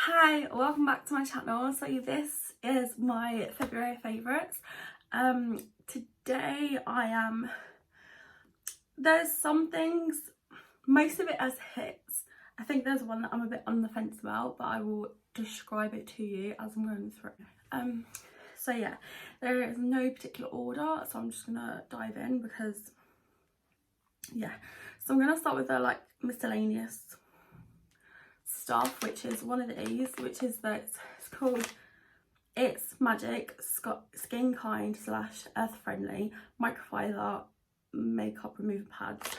Hi, welcome back to my channel. So this is my February favourites. Today there's some things, most of it as hits. I think there's one that I'm a bit on the fence about, but I will describe it to you as I'm going through. So yeah, there is no particular order, so I'm just gonna dive in because yeah. So I'm gonna start with the like miscellaneous stuff, which is one of these, which is that it's called It's Magic Skin Kind / Earth Friendly Microfiber Makeup Remover Pads,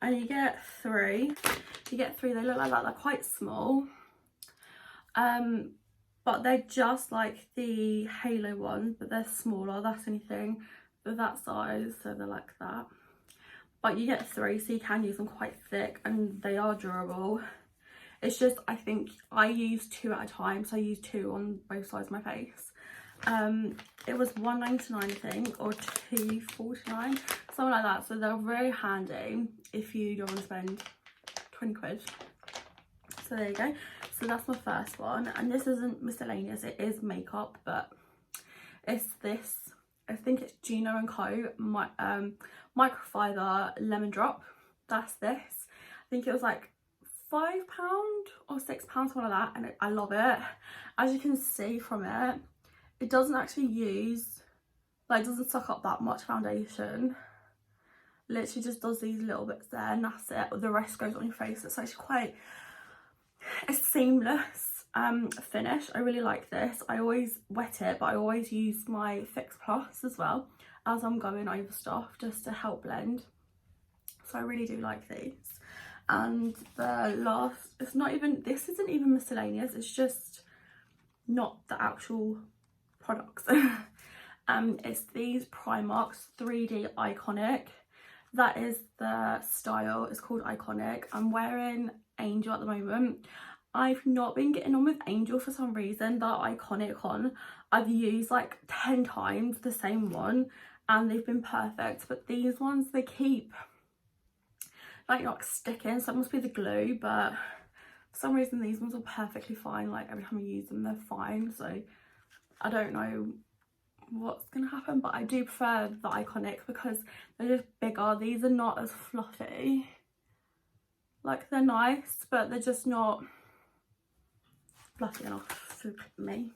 and you get three. They look like that. They're quite small, but they're just like the Halo ones, but they're smaller. That's anything. They're that size, so they're like that, but you get three, so you can use them quite thick and they are durable. It's just, I think I use two at a time, so I use two on both sides of my face. It was £1.99 I think, or £2.49, something like that. So they're very handy if you don't want to spend 20 quid. So there you go. So that's my first one, and this isn't miscellaneous, it is makeup, but it's this. I think it's Gino & Co. Microfiber Lemon Drop. That's this. I think it was like £5 or £6, something like that, and I love it. As you can see from it, it doesn't actually use, like, it doesn't suck up that much foundation. Literally just does these little bits there, and that's it. The rest goes on your face. It's actually quite a seamless finish. I really like this. I always wet it, but I always use my Fix Plus as well as I'm going over stuff, just to help blend. So I really do like these. And the last, this isn't even miscellaneous, it's just not the actual products. It's these Primark's 3D Iconic. That is the style. It's called Iconic. I'm wearing Angel at the moment. I've not been getting on with Angel for some reason. That Iconic one, I've used like 10 times the same one and they've been perfect, but these ones, they keep like not sticking, so it must be the glue, but for some reason these ones are perfectly fine. Like every time I use them, they're fine, so I don't know what's gonna happen, but I do prefer the Iconic because they're just bigger. These are not as fluffy. Like, they're nice, but they're just not fluffy enough for me.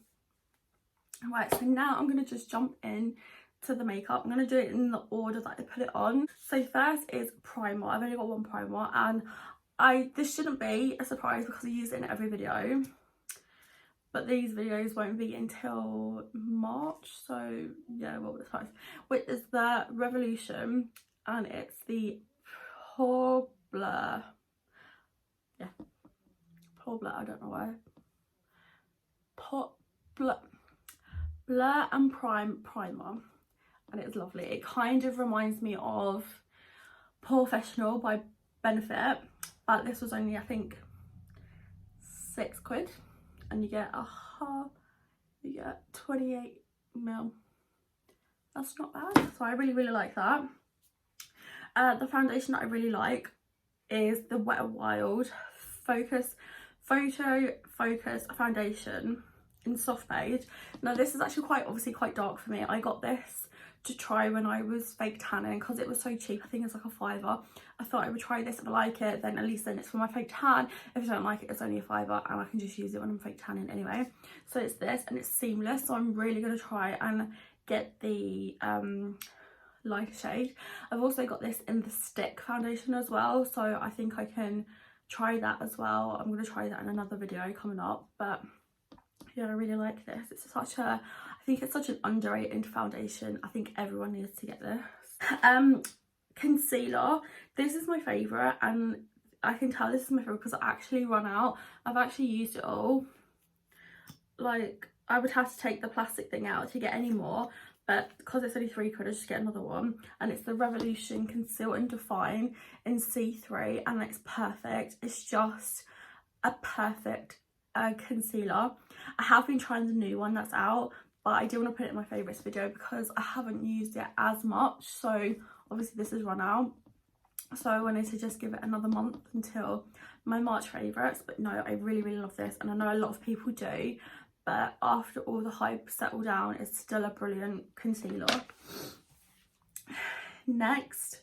Right, so now I'm gonna just jump in to the makeup. I'm going to do it in the order that I put it on. So first is primer. I've only got one primer, and this shouldn't be a surprise because I use it in every video, but these videos won't be until March, so yeah, what was the price? Which is the Revolution, and it's the Pour Blur. Yeah, Pour Blur, I don't know why. Blur and Primer. And it's lovely. It kind of reminds me of Professional by Benefit, but this was only, I think, £6, and you get 28ml. That's not bad, so I really like that. The foundation that I really like is the Wet n Wild Photo Focus Foundation in Soft Beige. Now this is actually obviously quite dark for me. I got this to try when I was fake tanning because it was so cheap. I think it's like a £5. I thought I would try this. If I like it, then at least then it's for my fake tan. If I don't like it, it's only a £5 and I can just use it when I'm fake tanning anyway. So it's this, and it's seamless, so I'm really going to try and get the lighter shade. I've also got this in the stick foundation as well, so I think I can try that as well. I'm going to try that in another video coming up, but yeah, I really like this. It's I think it's such an underrated foundation. I think everyone needs to get this. Concealer. This is my favourite, and I can tell this is my favourite because I actually run out. I've actually used it all. Like, I would have to take the plastic thing out to get any more, but because it's only £3, I just get another one. And it's the Revolution Conceal and Define in C3, and it's perfect. It's just a perfect concealer. I have been trying the new one that's out, but I do want to put it in my favourites video because I haven't used it as much. So obviously this has run out, so I wanted to just give it another month until my March favourites. But no, I really, really love this, and I know a lot of people do, but after all the hype settled down, it's still a brilliant concealer. Next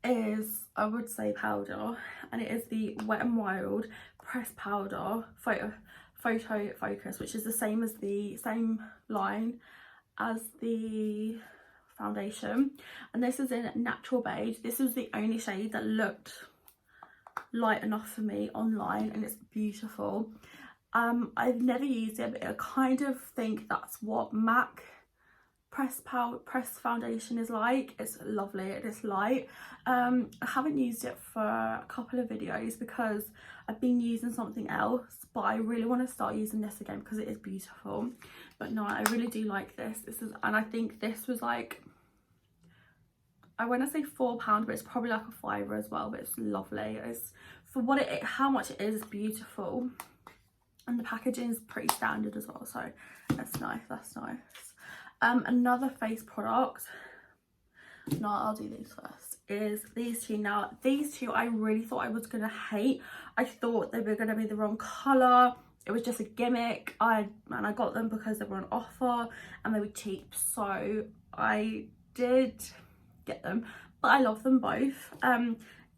is, I would say, powder, and it is the Wet n Wild Pressed Powder Photo Focus, which is the same line as the foundation, and this is in Natural Beige. This was the only shade that looked light enough for me online, and it's beautiful. I've never used it, but I kind of think that's what MAC pressed foundation is like. It's lovely, it is light. I haven't used it for a couple of videos because I've been using something else, but I really want to start using this again because it is beautiful. But no, I really do like this. And I think this was like, I want to say £4, but it's probably like a £5 as well. But it's lovely. It's for what how much it is. It's beautiful, and the packaging is pretty standard as well. So that's nice. That's nice. Another face product. No, I'll do these first. Is these two. Now these two I really thought I was gonna hate. I thought they were gonna be the wrong colour. It was just a gimmick. I got them because they were on offer and they were cheap, so I did get them, but I love them both.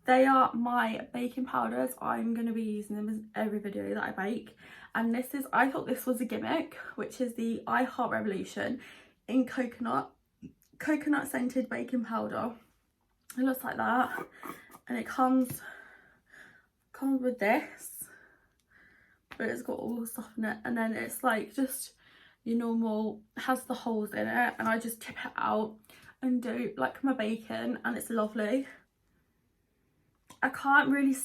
They are my baking powders. I'm going to be using them in every video that I bake, and this is, I thought this was a gimmick, which is the I Heart Revolution in coconut scented baking powder. It looks like that, and it comes with this, but it's got all the stuff in it, and then it's like just your normal, has the holes in it, and I just tip it out and do like my baking, and it's lovely. I can't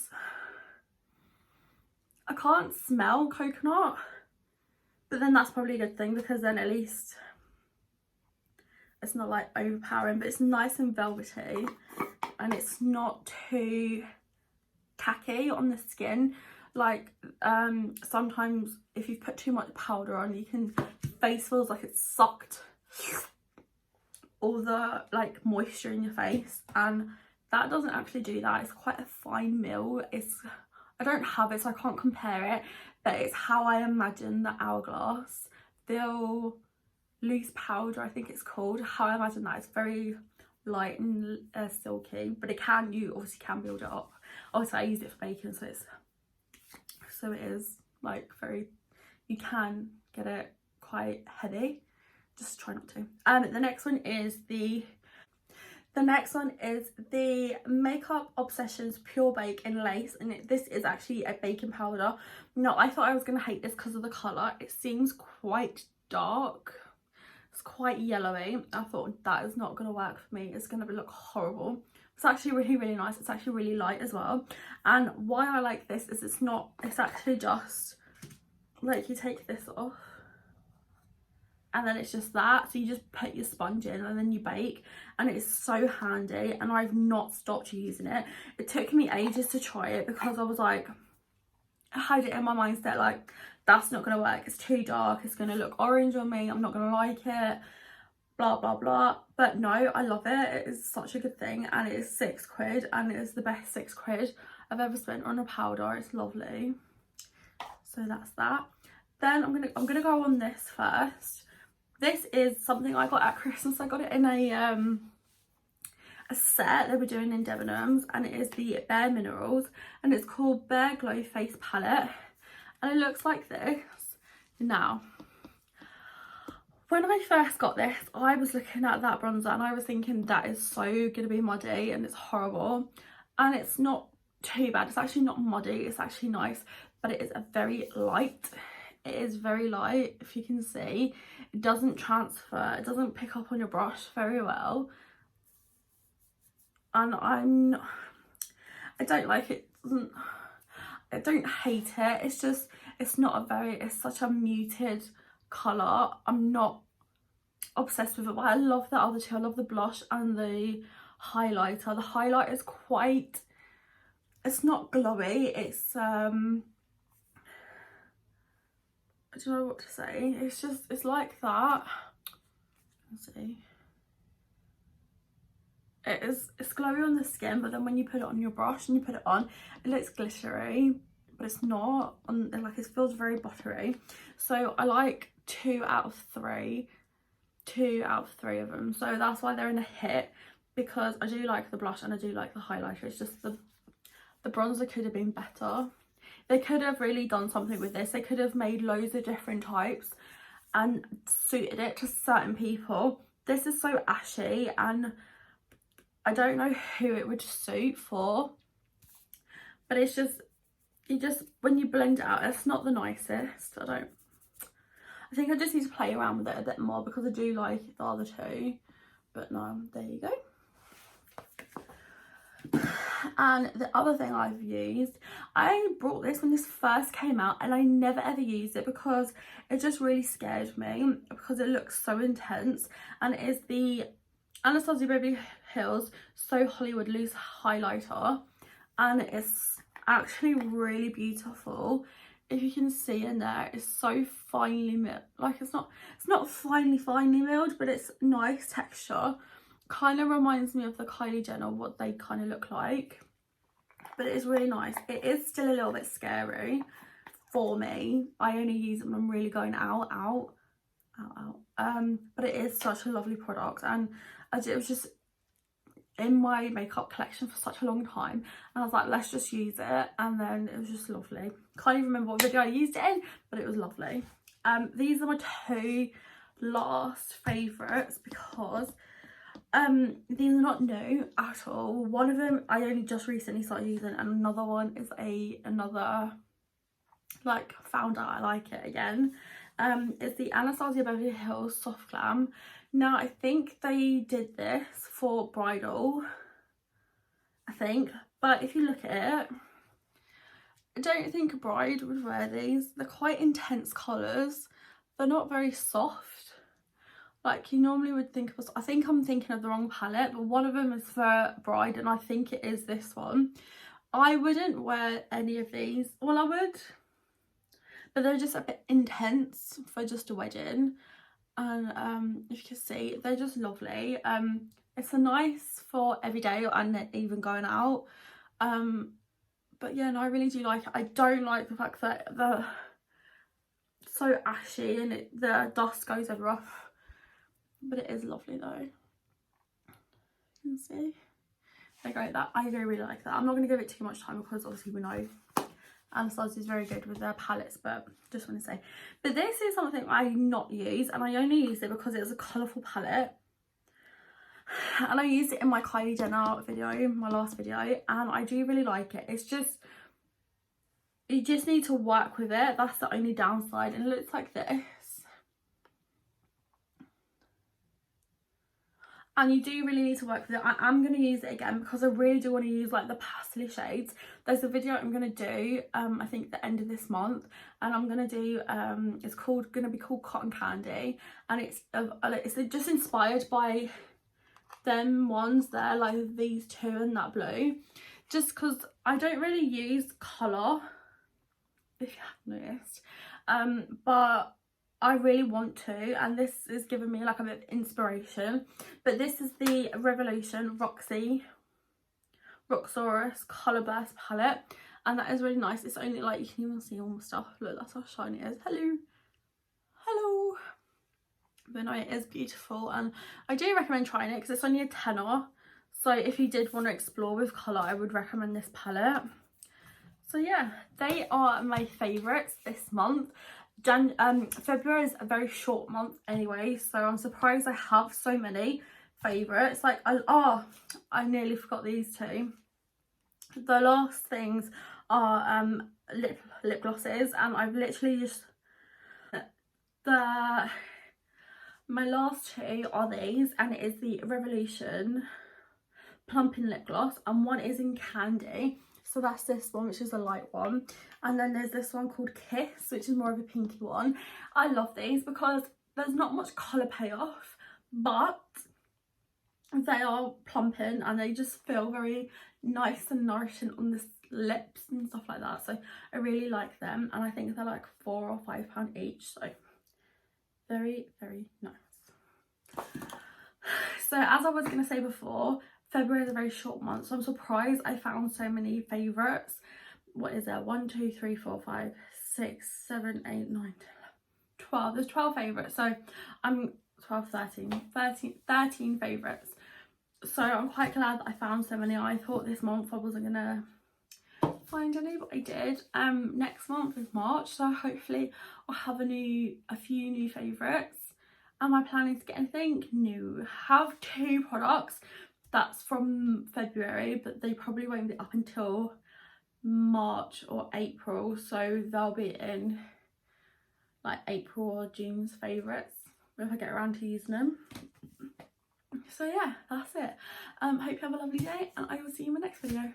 smell coconut, but then that's probably a good thing, because then at least it's not like overpowering, but it's nice and velvety, and it's not too tacky on the skin. Like sometimes if you put too much powder on, face feels like it's sucked all the like moisture in your face, and that doesn't actually do that. It's quite a fine mill. I don't have it, so I can't compare it, but it's how I imagine the Hourglass Feel Loose Powder, I think it's called. How I imagine that. It's very light and silky, but you obviously can build it up. Obviously I use it for baking, so it is like you can get it quite heavy. Just try not to. And the next one is the Makeup Obsessions Pure Bake in Lace, and this is actually a baking powder. Now I thought I was going to hate this because of the colour. It seems quite dark. It's quite yellowy. I thought that is not going to work for me. It's going to look horrible. It's actually really, really nice. It's actually really light as well. And why I like this is it's actually just like, you take this off and then it's just that, so you just put your sponge in and then you bake, and it's so handy, and I've not stopped using it. It took me ages to try it because I was like, I had it in my mindset like, that's not going to work, it's too dark, it's going to look orange on me, I'm not going to like it, blah blah blah. But no, I love it. It is such a good thing, and it is £6, and it is the best £6 I've ever spent on a powder. It's lovely. So that's that. Then I'm gonna go on this first. This is something I got at Christmas. I got it in a set they were doing in Debenhams, and it is the Bare Minerals, and it's called Bare Glow Face Palette, and it looks like this. Now, when I first got this, I was looking at that bronzer and I was thinking that is so gonna be muddy and it's horrible, and it's not too bad. It's actually not muddy, it's actually nice, but it is a very light. It is very light, if you can see. It doesn't transfer, it doesn't pick up on your brush very well, and I don't like it. I don't hate it, it's just, it's such a muted colour. I'm not obsessed with it, but I love the other two. I love the blush and the highlighter. The highlighter is quite, it's not glowy, it's I don't know what to say. It's like that. Let's see. it's glowy on the skin, but then when you put it on your brush and you put it on, it looks glittery, but it's not. Like, it feels very buttery. So I like 2 out of 3 of them, so that's why they're in a hit, because I do like the blush and I do like the highlighter. It's just the bronzer could have been better. They could have really done something with this. They could have made loads of different types and suited it to certain people. This is so ashy and I don't know who it would suit for, but it's just, when you blend it out, it's not the nicest. I think I just need to play around with it a bit more, because I do like the other two. But no, there you go. And the other thing I've used, I bought this when this first came out and I never ever used it because it just really scared me, because it looks so intense. And it is the Anastasia Beverly Hills So Hollywood Loose Highlighter, and it's actually really beautiful. If you can see in there, it's so finely milled. Like, it's not finely milled, but it's nice texture. Kind of reminds me of the Kylie Jenner, what they kind of look like, but it is really nice. It is still a little bit scary for me. I only use it when I'm really going out. But it is such a lovely product, and it was just in my makeup collection for such a long time, and I was like, let's just use it, and then it was just lovely. Can't even remember what video I used it in, but it was lovely. These are my 2 last favourites, because these are not new at all. One of them I only just recently started using, and another one is another, like, found out I like it again. It's the Anastasia Beverly Hills Soft Glam. Now, I think they did this for bridal, I think, but if you look at it, I don't think a bride would wear these. They're quite intense colours. They're not very soft, like you normally would think of. I think I'm thinking of the wrong palette, but one of them is for bride, and I think it is this one. I wouldn't wear any of these. Well, I would, but they're just a bit intense for just a wedding. And if you can see, they're just lovely. It's a nice for every day and even going out. But yeah, no, I really do like it. I don't like the fact that they're so ashy and the dust goes everywhere, but it is lovely though. You can see. I do really like that. I'm not going to give it too much time, because obviously we know Anastasia is very good with their palettes, but just want to say. But this is something I not use, and I only use it because it was a colourful palette. And I used it in my Kylie Jenner video, my last video, and I do really like it. It's just, you just need to work with it. That's the only downside, and it looks like this. And you do really need to work with it. I am going to use it again, because I really do want to use like the pastel shades. There's a video I'm going to do, I think the end of this month, and I'm going to do, it's going to be called Cotton Candy, and it's just inspired by them ones there, like these 2 and that blue, just because I don't really use colour, if you have noticed, but I really want to, and this is giving me like a bit of inspiration. But this is the Revolution Roxxsaurus Colour Burst palette, and that is really nice. It's only like, you can even see all my stuff. Look, that's how shiny it is. Hello. But no, it is beautiful, and I do recommend trying it because it's only a tenner. So if you did want to explore with colour, I would recommend this palette. So yeah, they are my favourites this month. February is a very short month anyway, so I'm surprised I have so many favourites. Like, I nearly forgot these 2. The last things are lip glosses, and I've literally just my last 2 are these, and it is the Revolution Plumping Lip Gloss, and one is in Candy. So that's this one, which is a light one, and then there's this one called Kiss, which is more of a pinky one. I love these because there's not much colour payoff, but they are plumping and they just feel very nice and nourishing on the lips and stuff like that. So I really like them, and I think they're like £4 or £5 each, so very, very nice. So as I was going to say before, February is a very short month, so I'm surprised I found so many favourites. What is there? 1, 2, 3, 4, 5, 6, 7, 8, 9, 10, 12. There's 12 favourites, so I'm 12, 13 favourites. So I'm quite glad that I found so many. I thought this month I wasn't gonna find any, but I did. Next month is March, so hopefully I'll have a few new favourites. Am I planning to get anything? No. Have 2 products that's from February, but they probably won't be up until March or April, so they'll be in like April or June's favourites if I get around to using them. So yeah, that's it. Hope you have a lovely day, and I will see you in my next video.